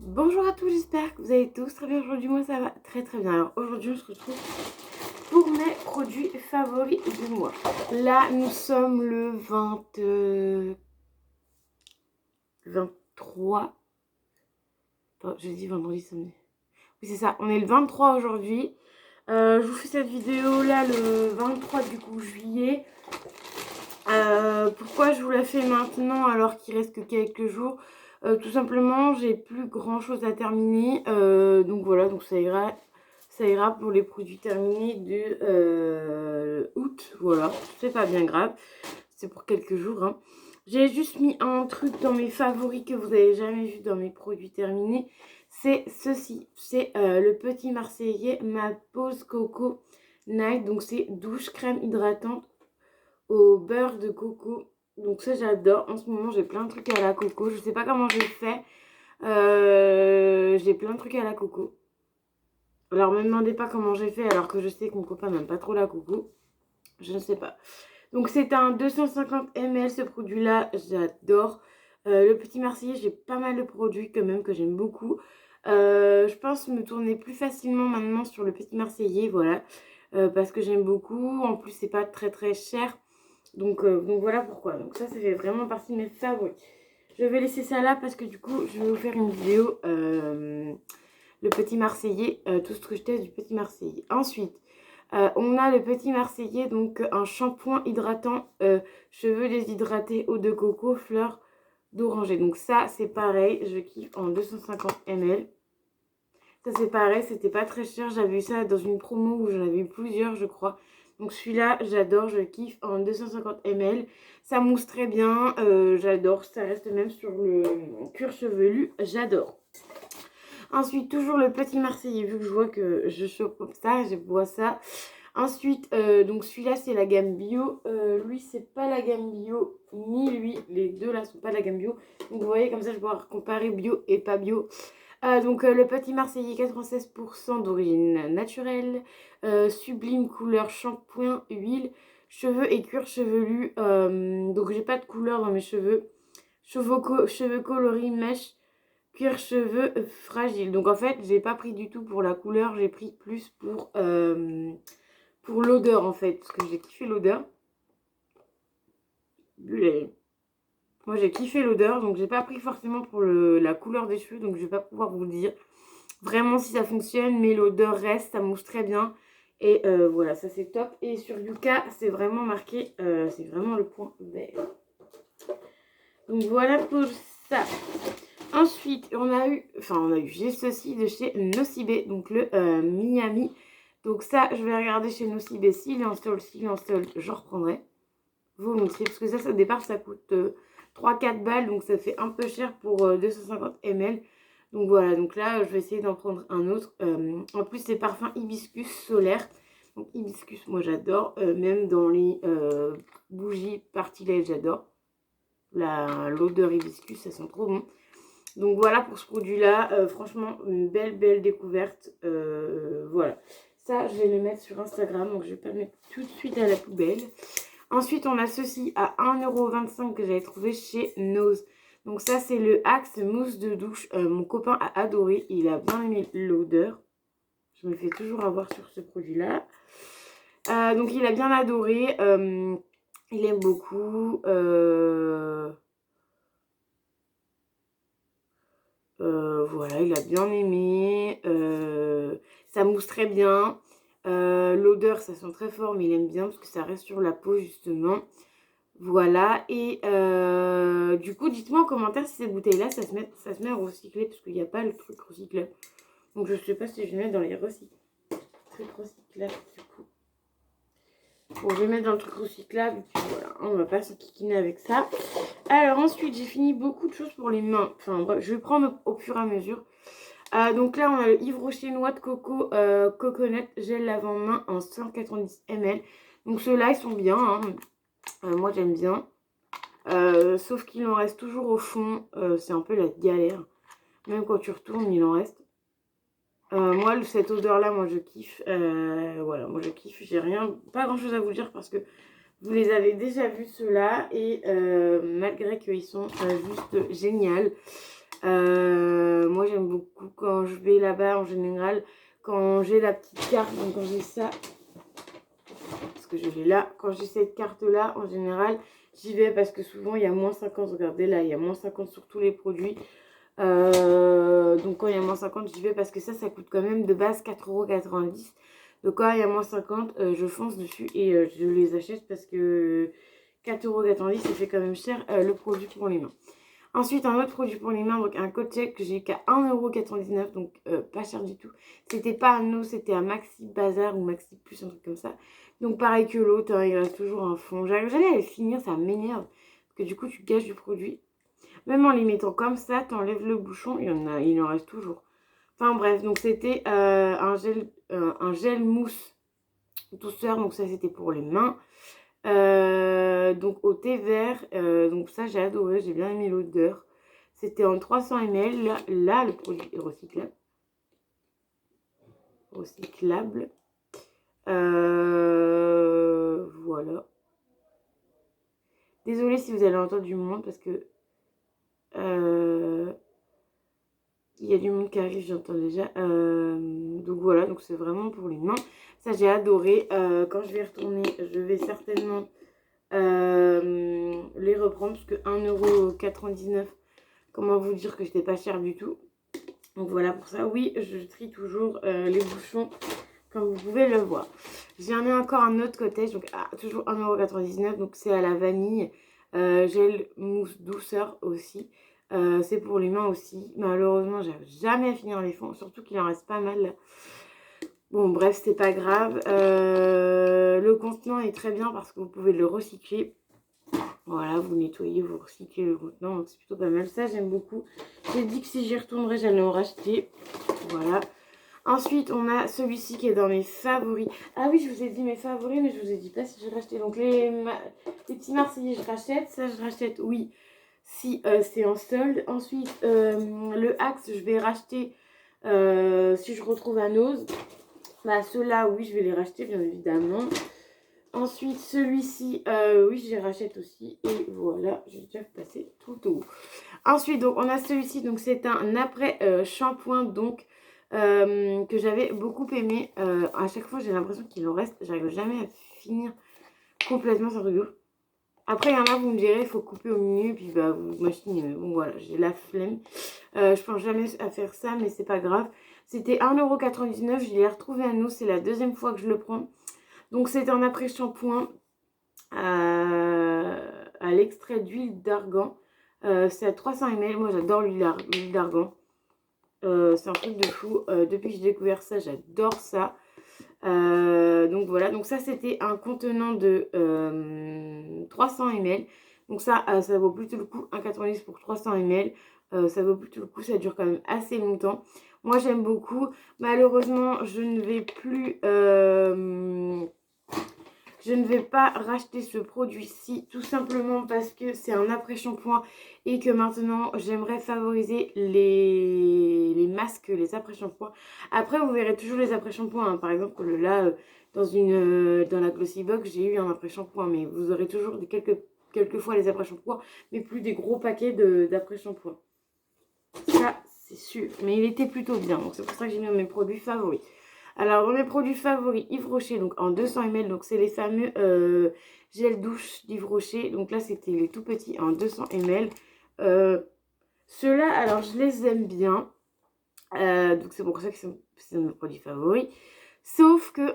Bonjour à tous, j'espère que vous allez tous très bien. Aujourd'hui, moi ça va très bien. Alors aujourd'hui, on se retrouve pour mes produits favoris du mois. Là, nous sommes le 23. Attends, j'ai dit vendredi, samedi. Oui, c'est ça, on est le 23 aujourd'hui. Je vous fais cette vidéo là le 23 du coup juillet. Pourquoi je vous la fais maintenant alors qu'il reste que quelques jours? Tout simplement, j'ai plus grand chose à terminer. Donc voilà, donc ça ira pour les produits terminés de août. Voilà, c'est pas bien grave. C'est pour quelques jours. Hein. J'ai juste mis un truc dans mes favoris que vous n'avez jamais vu dans mes produits terminés. C'est ceci. C'est le petit Marseillais, ma pause coco night. Donc c'est douche crème hydratante au beurre de coco. Donc ça j'adore. En ce moment j'ai plein de trucs à la coco. Je sais pas comment j'ai fait. J'ai plein de trucs à la coco. Alors me demandez pas comment j'ai fait alors que je sais que mon copain n'aime pas trop la coco. Je ne sais pas. Donc c'est un 250 ml ce produit là. J'adore. Le petit Marseillais, j'ai pas mal de produits quand même que j'aime beaucoup. Je pense me tourner plus facilement maintenant sur le petit Marseillais. Voilà. Parce que j'aime beaucoup. En plus c'est pas très cher. Donc voilà pourquoi. Donc ça fait vraiment partie de mes favoris. Je vais laisser ça là parce que du coup, je vais vous faire une vidéo le petit Marseillais, tout ce que je teste du petit Marseillais. Ensuite, on a le petit Marseillais, donc un shampoing hydratant, cheveux déshydratés, eau de coco, fleurs d'oranger. Donc ça, c'est pareil, je kiffe en 250 ml. Ça c'est pareil, c'était pas très cher. J'avais eu ça dans une promo où j'en avais eu plusieurs, je crois. Donc celui-là, j'adore, je kiffe en 250 ml. Ça mousse très bien, j'adore. Ça reste même sur le cuir chevelu, j'adore. Ensuite, toujours le petit Marseillais, vu que je vois que je chope comme ça, je bois ça. Ensuite, donc celui-là, c'est la gamme bio. Lui, c'est pas la gamme bio, ni lui. Les deux là sont pas la gamme bio. Donc vous voyez, comme ça, je vais pouvoir comparer bio et pas bio. Donc le petit Marseillais 96% d'origine naturelle, sublime couleur shampoing, huile, cheveux et cuir chevelu. Donc j'ai pas de couleur dans mes cheveux. Cheveux coloris, mèche, cuir cheveux fragile. Donc en fait j'ai pas pris du tout pour la couleur, j'ai pris plus pour l'odeur en fait. Parce que j'ai kiffé l'odeur. Moi j'ai kiffé l'odeur, donc j'ai pas pris forcément pour la couleur des cheveux, donc je vais pas pouvoir vous le dire vraiment si ça fonctionne, mais l'odeur reste, ça mousse très bien. Et voilà, ça c'est top. Et sur Yuka, c'est vraiment marqué, c'est vraiment le point vert. Donc voilà pour ça. Ensuite, j'ai ceci de chez Nocibé, donc le Miami. Donc ça, je vais regarder chez Nocibé s'il est en solde, je reprendrai. Volontiers, parce que ça au départ, ça coûte 3-4 balles, donc ça fait un peu cher pour 250 ml. Donc voilà, donc là, je vais essayer d'en prendre un autre. En plus, c'est parfum hibiscus solaire. Donc hibiscus, moi j'adore. Même dans les bougies partilèges, j'adore. L'odeur hibiscus, ça sent trop bon. Donc voilà pour ce produit-là. Franchement, une belle découverte. Voilà. Ça, je vais le mettre sur Instagram. Donc je vais pas le mettre tout de suite à la poubelle. Ensuite, on a ceci à 1,25 € que j'avais trouvé chez Nose. Donc ça, c'est le Axe mousse de douche. Mon copain a adoré. Il a bien aimé l'odeur. Je me fais toujours avoir sur ce produit-là. Donc il a bien adoré. Il aime beaucoup. Voilà, il a bien aimé. Ça mousse très bien. L'odeur, ça sent très fort, mais il aime bien parce que ça reste sur la peau, justement. Voilà, et du coup, dites-moi en commentaire si cette bouteille-là, ça se met à recycler, parce qu'il n'y a pas le truc recyclable. Donc, je ne sais pas si je vais mettre dans les trucs recyclables, du coup. Bon, je vais mettre dans le truc recyclable, et puis voilà, on va pas s'enquiquiner avec ça. Alors, ensuite, j'ai fini beaucoup de choses pour les mains. Enfin, bref, je vais prendre au fur et à mesure. Donc là, on a le Yves Rocher noix de coco coconut gel lavant-main en 190 ml. Donc, ceux-là, ils sont bien, hein. Moi j'aime bien. Sauf qu'il en reste toujours au fond. C'est un peu la galère. Même quand tu retournes, il en reste. Moi, cette odeur-là, moi je kiffe. Voilà, moi je kiffe. J'ai pas grand-chose à vous dire parce que vous les avez déjà vus ceux-là. Et malgré qu'ils sont juste géniaux. Moi j'aime quand je vais là-bas en général, quand j'ai la petite carte, donc quand j'ai ça, parce que je l'ai là, quand j'ai cette carte-là, en général, j'y vais parce que souvent il y a moins 50, regardez là, il y a moins 50 sur tous les produits. Donc quand il y a moins 50, j'y vais parce que ça coûte quand même de base 4,90 €. Donc quand il y a moins 50, je fonce dessus et je les achète parce que 4,90 €, ça fait quand même cher le produit pour les mains. Ensuite, un autre produit pour les mains, donc un coach que j'ai qu'à 1,99 €, donc pas cher du tout. C'était pas à nous, c'était à Maxi Bazar ou Maxi Plus, un truc comme ça. Donc pareil que l'autre, hein, il reste toujours un fond. J'arrive jamais à le finir, ça m'énerve. Parce que du coup, tu gâches du produit. Même en les mettant comme ça, t'enlèves le bouchon, il en reste toujours. Enfin bref, donc c'était un gel mousse douceur, donc ça c'était pour les mains. Donc au thé vert, donc ça j'ai adoré, j'ai bien aimé l'odeur. C'était en 300 ml, là le produit est recyclable. Voilà. Désolée si vous allez entendre du monde parce que il y a du monde qui arrive, j'entends déjà. Donc voilà, donc c'est vraiment pour les mains. Ça j'ai adoré. Quand je vais retourner, je vais certainement les reprendre parce que 1,99 €, comment vous dire que c'était pas cher du tout. Donc voilà pour ça. Oui, je trie toujours les bouchons comme vous pouvez le voir. J'en ai encore un autre cottage, donc toujours 1,99 €, donc c'est à la vanille. Gel mousse douceur aussi. C'est pour les mains aussi. Malheureusement, j'arrive jamais à finir les fonds, surtout qu'il en reste pas mal. Bon, bref, c'est pas grave. Le contenant est très bien parce que vous pouvez le recycler. Voilà, vous nettoyez, vous recyclez le contenant, donc c'est plutôt pas mal. Ça, j'aime beaucoup. J'ai dit que si j'y retournerais, j'allais en racheter. Voilà. Ensuite, on a celui-ci qui est dans mes favoris. Ah oui, je vous ai dit mes favoris, mais je vous ai dit pas si j'ai racheté. Donc, les petits Marseillais, je rachète. Ça, je rachète, oui, si c'est en solde. Ensuite, le Axe, je vais racheter si je retrouve un Ose. Bah, ceux-là, oui, je vais les racheter, bien évidemment. Ensuite, celui-ci, oui, je les rachète aussi. Et voilà, j'ai déjà passé tout au bout. Ensuite, donc, on a celui-ci. Donc, c'est un après shampoing, donc, que j'avais beaucoup aimé. À chaque fois, j'ai l'impression qu'il en reste. J'arrive jamais à finir complètement, c'est rigolo. Après, il y en a, vous me direz, il faut couper au milieu, puis bah, vous machinez. Mais bon, voilà, j'ai la flemme. Je pense jamais à faire ça, mais c'est pas grave. C'était 1,99 €. Je l'ai retrouvé à nous. C'est la deuxième fois que je le prends. Donc, c'est un après-shampoing à l'extrait d'huile d'argan. C'est à 300 ml. Moi, j'adore l'huile d'argan. C'est un truc de fou. Depuis que j'ai découvert ça, j'adore ça. Donc voilà, donc ça c'était un contenant de 300 ml. Donc ça vaut plutôt le coup, 1,90 € pour 300 ml. Ça vaut plutôt le coup, ça dure quand même assez longtemps. Moi j'aime beaucoup. Malheureusement, je ne vais plus... je ne vais pas racheter ce produit-ci tout simplement parce que c'est un après-shampoing et que maintenant j'aimerais favoriser les masques, les après-shampoings. Après, vous verrez toujours les après-shampoings. Hein. Par exemple, là, dans la Glossy Box, j'ai eu un après-shampoing, mais vous aurez toujours quelques fois les après-shampoings, mais plus des gros paquets d'après-shampoing. Ça, c'est sûr. Mais il était plutôt bien, donc c'est pour ça que j'ai mis mes produits favoris. Alors, dans mes produits favoris, Yves Rocher, donc en 200 ml, donc c'est les fameux gel douche d'Yves Rocher. Donc là, c'était les tout petits en 200 ml. Ceux-là, alors je les aime bien. Donc c'est pour ça que c'est mes produits favoris. Sauf que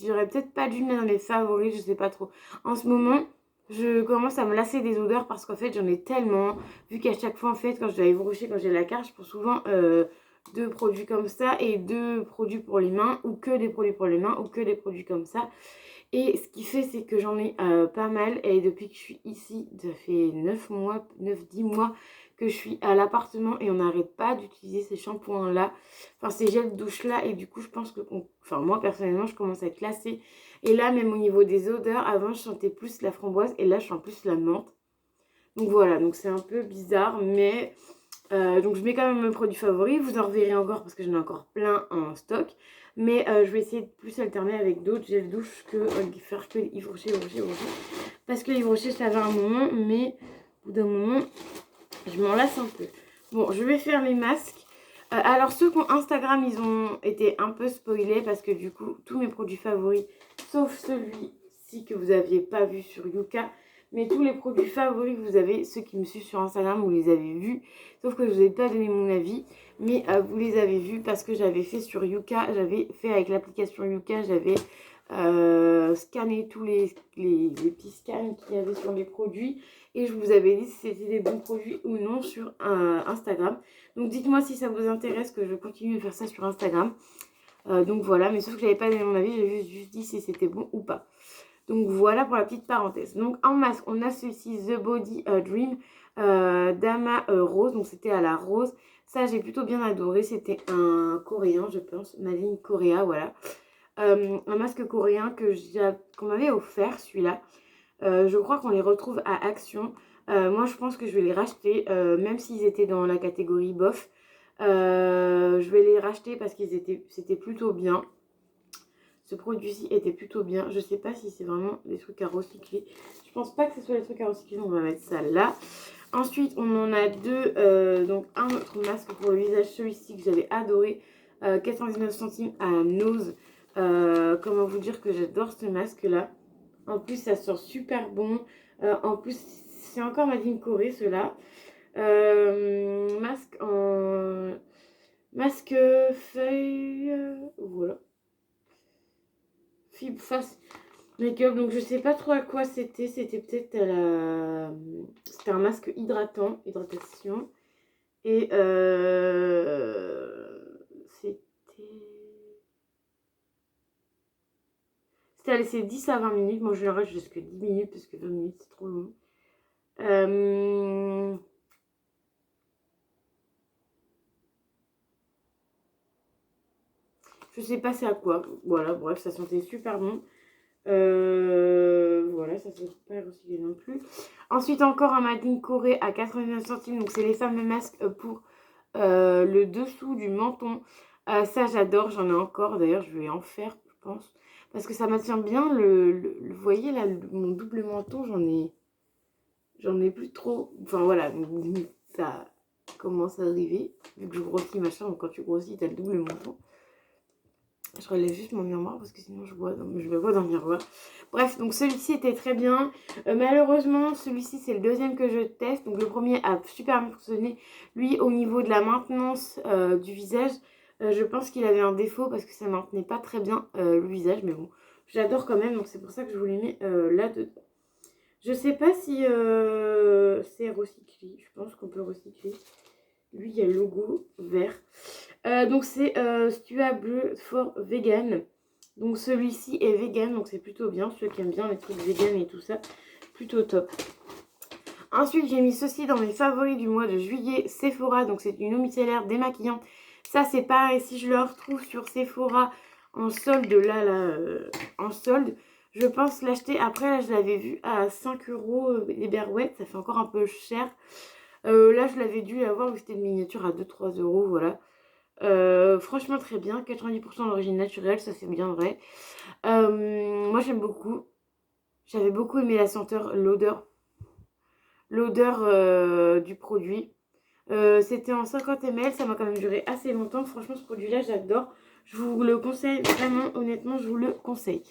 j'aurais peut-être pas dû le mettre dans mes favoris, je sais pas trop. En ce moment, je commence à me lasser des odeurs parce qu'en fait, j'en ai tellement. Vu qu'à chaque fois, en fait, quand je vais à Yves Rocher, quand j'ai la carte, je prends souvent... 2 produits comme ça et 2 produits pour les mains ou que des produits pour les mains ou que des produits comme ça. Et ce qui fait, c'est que j'en ai pas mal et depuis que je suis ici, ça fait 9-10 mois que je suis à l'appartement et on n'arrête pas d'utiliser ces shampoings là, enfin ces gels douche là et du coup je pense que, moi personnellement je commence à être lassée. Et là même au niveau des odeurs, avant je sentais plus la framboise et là je sens plus la menthe. Donc voilà, donc c'est un peu bizarre mais... donc je mets quand même mes produits favoris, vous en reverrez encore parce que j'en ai encore plein en stock. Mais je vais essayer de plus alterner avec d'autres gels douche que faire que Yves Rocher. Parce que Yves Rocher ça va un moment, mais au bout d'un moment je m'en lasse un peu. Bon, je vais faire les masques. Alors ceux qui ont Instagram, ils ont été un peu spoilés parce que du coup, tous mes produits favoris, sauf celui-ci que vous n'aviez pas vu sur Yuka, mais tous les produits favoris que vous avez, ceux qui me suivent sur Instagram, vous les avez vus, sauf que je vous ai pas donné mon avis, mais vous les avez vus parce que j'avais fait sur Yuka, j'avais fait avec l'application Yuka, j'avais scanné tous les petits scans qu'il y avait sur les produits et je vous avais dit si c'était des bons produits ou non sur Instagram. Donc dites-moi si ça vous intéresse que je continue de faire ça sur Instagram. Donc voilà, mais sauf que j'avais pas donné mon avis, j'ai juste dit si c'était bon ou pas. Donc voilà pour la petite parenthèse. Donc en masque, on a celui-ci The Body Dream Dama Rose. Donc c'était à la rose. Ça, j'ai plutôt bien adoré. C'était un coréen, je pense. Maline Korea, voilà. Un masque coréen qu'on m'avait offert, celui-là. Je crois qu'on les retrouve à Action. Moi, je pense que je vais les racheter, même s'ils étaient dans la catégorie bof. Je vais les racheter parce c'était plutôt bien. Ce produit-ci était plutôt bien. Je sais pas si c'est vraiment des trucs à recycler. Je pense pas que ce soit des trucs à recycler. Donc on va mettre ça là. Ensuite, on en a deux. Donc un autre masque pour le visage. Celui-ci que j'avais adoré. 99 centimes à Nose. Comment vous dire que j'adore ce masque-là. En plus, ça sent super bon. En plus, c'est encore Made in Corée, ceux-là. Masque feuille. Voilà. Fib face make-up. Donc, je sais pas trop à quoi c'était. C'était peut-être à la. C'était un masque hydratant. Hydratation. Et c'était à laisser 10 à 20 minutes. Moi, je le reste jusqu'à 10 minutes parce que 20 minutes, c'est trop long. Je sais pas c'est à quoi. Voilà, bref, ça sentait super bon. Voilà, ça se pas recyclé non plus. Ensuite, encore un Made in Corée à 89 centimes. Donc, c'est les fameux masques pour le dessous du menton. Ça, j'adore. J'en ai encore. D'ailleurs, je vais en faire, je pense. Parce que ça maintient bien vous voyez là, mon double menton, j'en ai plus trop. Enfin, voilà. Ça commence à arriver. Vu que je grossis, machin. Donc, quand tu grossis, t'as le double menton. Je relève juste mon miroir parce que sinon je me vois dans le miroir. Bref, donc celui-ci était très bien. Malheureusement, celui-ci c'est le deuxième que je teste. Donc le premier a super bien fonctionné. Lui, au niveau de la maintenance du visage, je pense qu'il avait un défaut parce que ça ne maintenait pas très bien le visage. Mais bon, j'adore quand même. Donc c'est pour ça que je vous les mets là-dedans. Je sais pas si c'est recyclé. Je pense qu'on peut recycler. Lui, il y a le logo vert. Donc c'est Stua Bleu for Vegan. Donc celui-ci est vegan, donc c'est plutôt bien. Ceux qui aiment bien les trucs vegan et tout ça, plutôt top. Ensuite, j'ai mis ceci dans mes favoris du mois de juillet. Sephora, donc c'est une eau micellaire démaquillante. Ça, c'est pareil. Si je le retrouve sur Sephora en solde, en solde, je pense l'acheter. Après, là, je l'avais vu à 5 € les Berouettes. Ça fait encore un peu cher. Là, je l'avais dû avoir, c'était une miniature à 2-3 €, voilà. Franchement, très bien. 90% d'origine naturelle, ça c'est bien vrai. Moi, j'aime beaucoup. J'avais beaucoup aimé la senteur, l'odeur du produit. C'était en 50 ml, ça m'a quand même duré assez longtemps. Franchement, ce produit-là, j'adore. Je vous le conseille, vraiment, honnêtement, je vous le conseille.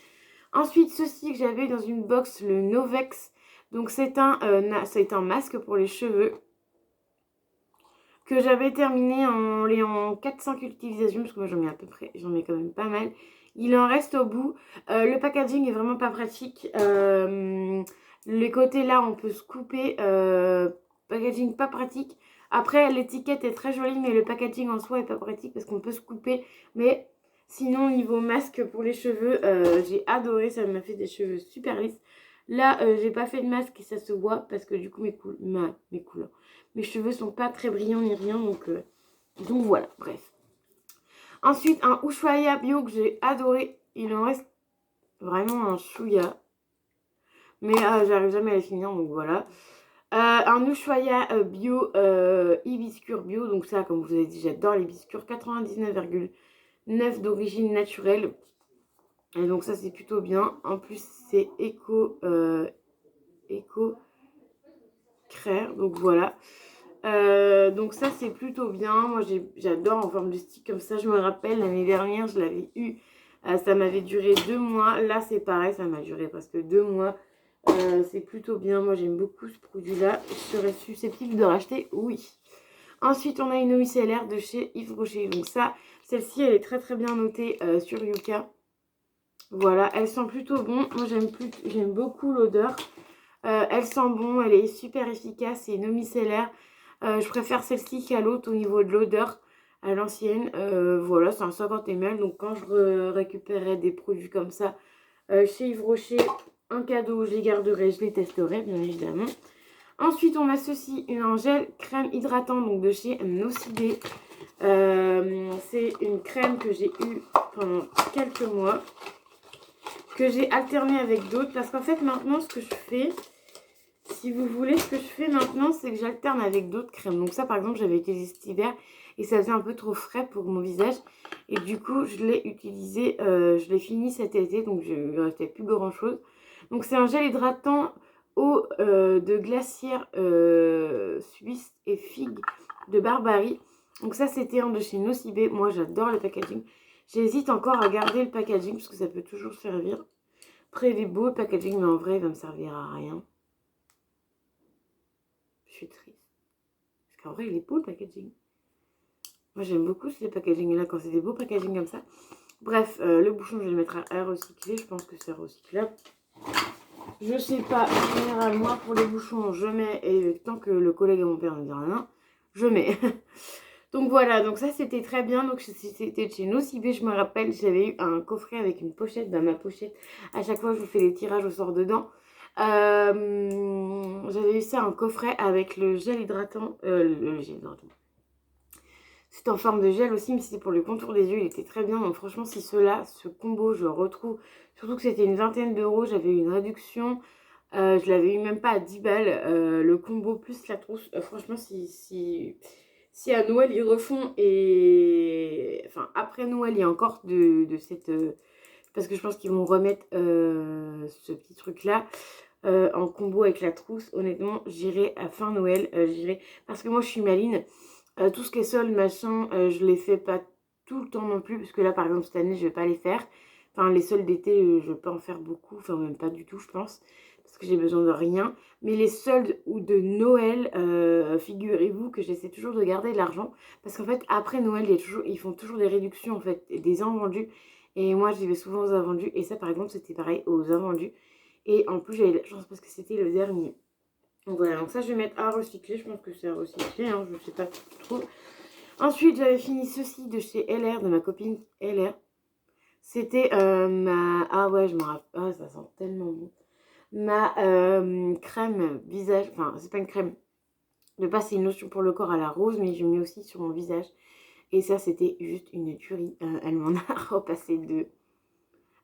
Ensuite, ceci que j'avais dans une box, le Novex. Donc, c'est un masque pour les cheveux que j'avais terminé en 4-5 utilisations, parce que moi j'en mets à peu près, j'en mets quand même pas mal. Il en reste au bout. Le packaging est vraiment pas pratique. Les côtés là, on peut se couper. Packaging pas pratique. Après, l'étiquette est très jolie, mais le packaging en soi est pas pratique parce qu'on peut se couper. Mais sinon, niveau masque pour les cheveux, j'ai adoré. Ça m'a fait des cheveux super lisses. Là, j'ai pas fait de masque et ça se voit parce que du coup, mes couleurs. Mes cheveux sont pas très brillants ni rien, donc voilà, bref. Ensuite, un Ushuaïa bio que j'ai adoré. Il en reste vraiment un chouïa. Mais j'arrive jamais à les finir, donc voilà. Un Ushuaïa bio, Hibiscure bio. Donc ça, comme vous avez dit, j'adore l'Hibiscure. 99,9 d'origine naturelle. Et donc ça, c'est plutôt bien. En plus, c'est éco-crère. Donc voilà. Donc ça c'est plutôt bien. Moi j'adore en forme de stick comme ça. Je me rappelle l'année dernière je l'avais eu. Ça m'avait duré 2 mois. Là c'est pareil, ça m'a duré presque 2 mois. C'est plutôt bien. Moi j'aime beaucoup ce produit là. Je serais susceptible de racheter, oui. Ensuite on a une eau micellaire de chez Yves Rocher. Donc ça, celle-ci elle est très très bien notée sur Yuka. Voilà, elle sent plutôt bon. Moi j'aime beaucoup l'odeur. Elle sent bon, elle est super efficace. C'est une eau micellaire. Je préfère celle-ci qu'à l'autre au niveau de l'odeur, à l'ancienne. Voilà, c'est un 50 ml. Donc quand je récupérerai des produits comme ça chez Yves Rocher, un cadeau, je les garderai, je les testerai bien évidemment. Ensuite, on a ceci, un gel crème hydratant donc de chez Nocibé. C'est une crème que j'ai eue pendant quelques mois, que j'ai alterné avec d'autres. Parce qu'en fait, maintenant, ce que je fais, si vous voulez, ce que je fais maintenant, c'est que j'alterne avec d'autres crèmes. Donc ça, par exemple, j'avais utilisé cet hiver et ça faisait un peu trop frais pour mon visage. Et du coup, je l'ai utilisé, je l'ai fini cet été, donc il ne restait plus grand-chose. Donc c'est un gel hydratant eau de glacière suisse et figue de Barbarie. Donc ça, c'était un de chez Nocibé. Moi, j'adore le packaging. J'hésite encore à garder le packaging parce que ça peut toujours servir. Après, il est beau le packaging, mais en vrai, il va me servir à rien. Je suis triste. Parce qu'en vrai, il est beau le packaging. Moi, j'aime beaucoup ces packaging-là quand c'est des beaux packaging comme ça. Bref, le bouchon, je vais le mettre à recycler. Je pense que c'est recyclable. Je sais pas. En général, moi, pour les bouchons, je mets. Et tant que le collègue à mon père ne dit rien, je mets. Donc voilà, donc ça c'était très bien. Donc c'était chez Nocibé, je me rappelle, j'avais eu un coffret avec une pochette. Bah ma pochette, à chaque fois je vous fais les tirages au sort dedans. J'avais eu ça, un coffret avec le gel hydratant. Le gel hydratant. C'était en forme de gel aussi, mais c'était pour le contour des yeux, il était très bien. Donc franchement, si ce combo, je retrouve, surtout que c'était une vingtaine d'euros, j'avais eu une réduction. Je l'avais eu même pas à 10 balles, le combo plus la trousse. Franchement, si à Noël ils refont et enfin après Noël il y a encore de cette parce que je pense qu'ils vont remettre ce petit truc là en combo avec la trousse. Honnêtement j'irai à fin Noël, j'irai parce que moi je suis maline. Tout ce qui est solde machin, je les fais pas tout le temps non plus parce que là par exemple cette année je vais pas les faire. Enfin les soldes d'été je vais pas en faire beaucoup, enfin même pas du tout je pense. Parce que j'ai besoin de rien. Mais les soldes ou de Noël, figurez-vous que j'essaie toujours de garder de l'argent. Parce qu'en fait, après Noël, ils font toujours des réductions, en fait, des invendus. Et moi, j'y vais souvent aux invendus. Et ça, par exemple, c'était pareil aux invendus. Et en plus, j'avais la chance parce que c'était le dernier. Donc voilà, donc ça, je vais mettre à recycler. Je pense que c'est à recycler, hein, je ne sais pas trop. Ensuite, j'avais fini ceci de chez LR, de ma copine LR. C'était ma... Ah ouais, je me rappelle... Ah, ça sent tellement bon. Ma crème visage, enfin c'est pas une crème, de base c'est une lotion pour le corps à la rose, mais je mets aussi sur mon visage. Et ça c'était juste une tuerie, elle m'en a repassé deux.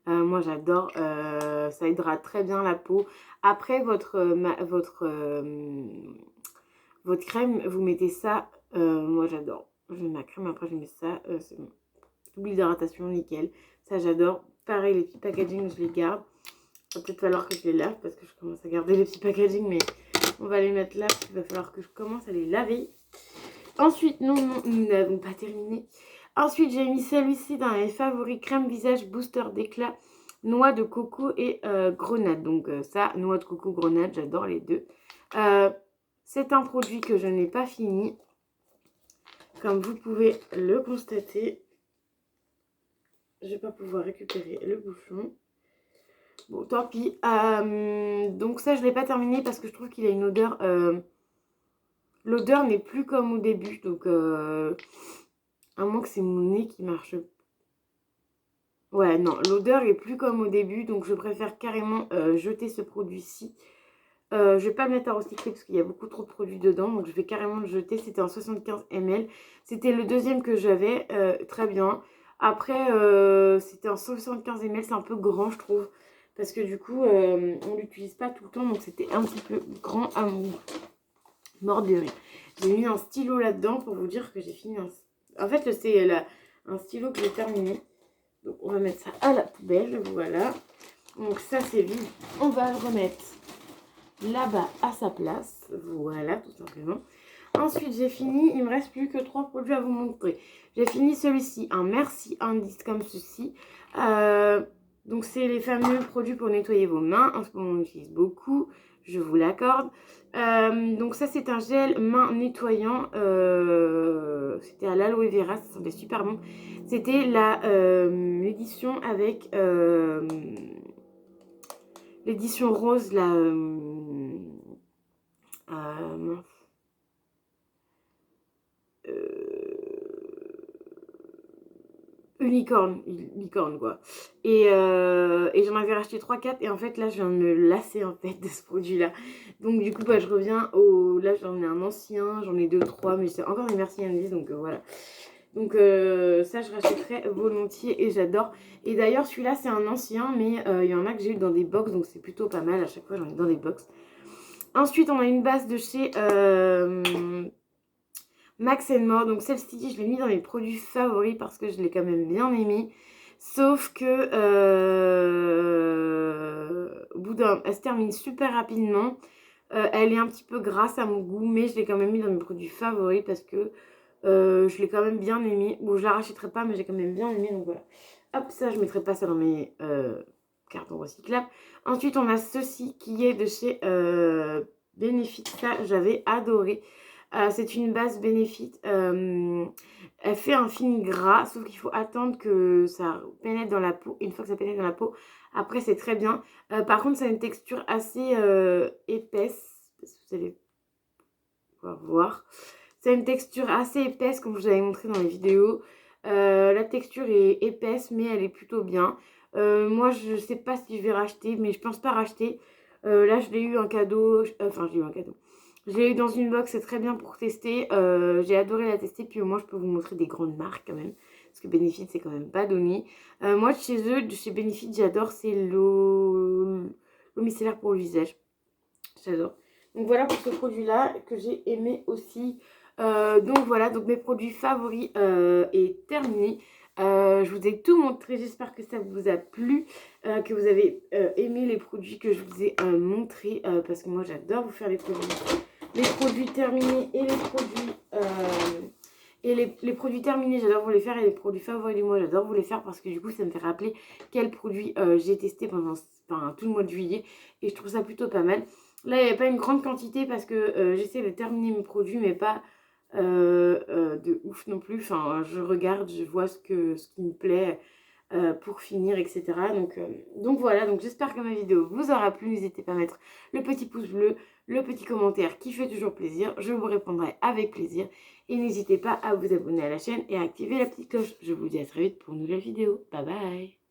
Moi j'adore, ça hydrate très bien la peau. Après votre crème, vous mettez ça, moi j'adore. Je mets ma crème, après je mets ça, c'est bon. Double hydratation, nickel. Ça j'adore. Pareil, les petits packaging, je les garde. Il va peut-être falloir que je les lave parce que je commence à garder les petits packaging, mais on va les mettre là parce qu'il va falloir que je commence à les laver. Ensuite, non, nous n'avons pas terminé. Ensuite, j'ai mis celui-ci dans mes favoris, crème visage booster d'éclat, noix de coco et grenade. Donc ça, noix de coco, grenade, j'adore les deux. C'est un produit que je n'ai pas fini, comme vous pouvez le constater. Je ne vais pas pouvoir récupérer le bouchon. Bon, tant pis. Donc ça, je ne l'ai pas terminé parce que je trouve qu'il a une odeur... L'odeur n'est plus comme au début. Donc, à moins que c'est mon nez qui marche. Ouais, non, l'odeur est plus comme au début. Donc, je préfère carrément jeter ce produit-ci. Je ne vais pas le mettre à recycler parce qu'il y a beaucoup trop de produits dedans. Donc, je vais carrément le jeter. C'était en 75 ml. C'était le deuxième que j'avais. Très bien. Après, c'était en 75 ml. C'est un peu grand, je trouve. Parce que du coup, on ne l'utilise pas tout le temps. Donc, c'était un petit peu grand à mon mort de rire. J'ai mis un stylo là-dedans pour vous dire que j'ai fini En fait, c'est un stylo que j'ai terminé. Donc, on va mettre ça à la poubelle. Voilà. Donc, ça, c'est vide. On va le remettre là-bas à sa place. Voilà, tout simplement. Ensuite, j'ai fini. Il me reste plus que 3 produits à vous montrer. J'ai fini celui-ci, un Merci Indice comme ceci. Donc, c'est les fameux produits pour nettoyer vos mains. En ce moment, on utilise beaucoup. Je vous l'accorde. Donc, ça, c'est un gel main nettoyant. C'était à l'aloe vera. Ça sentait super bon. C'était l'édition avec... l'édition rose, là... mince. Unicorne quoi. Et j'en avais racheté 3-4 et en fait là je viens de me lasser en fait de ce produit là. Donc du coup bah, je reviens au... Là j'en ai un ancien, j'en ai 2-3 mais c'est encore des Merci Indies donc voilà. Donc ça je rachèterais volontiers et j'adore. Et d'ailleurs celui-là c'est un ancien mais il y en a que j'ai eu dans des box donc c'est plutôt pas mal. À chaque fois j'en ai dans des box. Ensuite on a une base de chez... Max & More, donc celle-ci je l'ai mis dans mes produits favoris parce que je l'ai quand même bien aimée. Sauf que au bout d'un... Elle se termine super rapidement. Elle est un petit peu grasse à mon goût, mais je l'ai quand même mis dans mes produits favoris parce que je l'ai quand même bien aimée. Bon, je la rachèterai pas, mais j'ai quand même bien aimé, donc voilà. Hop, ça, je mettrai pas ça dans mes cartons recyclables. Ensuite, on a ceci qui est de chez Benefit. Ça, j'avais adoré. C'est une base Benefit. Elle fait un fini gras, sauf qu'il faut attendre que ça pénètre dans la peau. Une fois que ça pénètre dans la peau, après c'est très bien. Par contre, ça a une texture assez épaisse. Vous allez pouvoir voir. Ça a une texture assez épaisse, comme je vous avais montré dans les vidéos. La texture est épaisse, mais elle est plutôt bien. Moi, je sais pas si je vais racheter, mais je pense pas racheter. Là, je l'ai eu en cadeau. Enfin, j'ai eu un cadeau. Je l'ai eu dans une box, c'est très bien pour tester. J'ai adoré la tester, puis au moins je peux vous montrer des grandes marques quand même. Parce que Benefit, c'est quand même pas donné. Moi, de chez eux, de chez Benefit, j'adore, c'est l'eau micellaire pour le visage. J'adore. Donc voilà pour ce produit-là que j'ai aimé aussi. Donc voilà, donc mes produits favoris est terminé. Je vous ai tout montré, j'espère que ça vous a plu, que vous avez aimé les produits que je vous ai montrés, parce que moi j'adore vous faire les produits terminés et les produits les produits terminés, j'adore vous les faire, et les produits favoris du mois, j'adore vous les faire parce que du coup ça me fait rappeler quels produits j'ai testé pendant tout le mois de juillet et je trouve ça plutôt pas mal. Là il n'y a pas une grande quantité parce que j'essaie de terminer mes produits mais pas de ouf non plus. Enfin je regarde, je vois ce qui me plaît pour finir, etc. Donc voilà, donc j'espère que ma vidéo vous aura plu. N'hésitez pas à mettre le petit pouce bleu, le petit commentaire qui fait toujours plaisir. Je vous répondrai avec plaisir. Et n'hésitez pas à vous abonner à la chaîne et à activer la petite cloche. Je vous dis à très vite pour une nouvelle vidéo. Bye bye!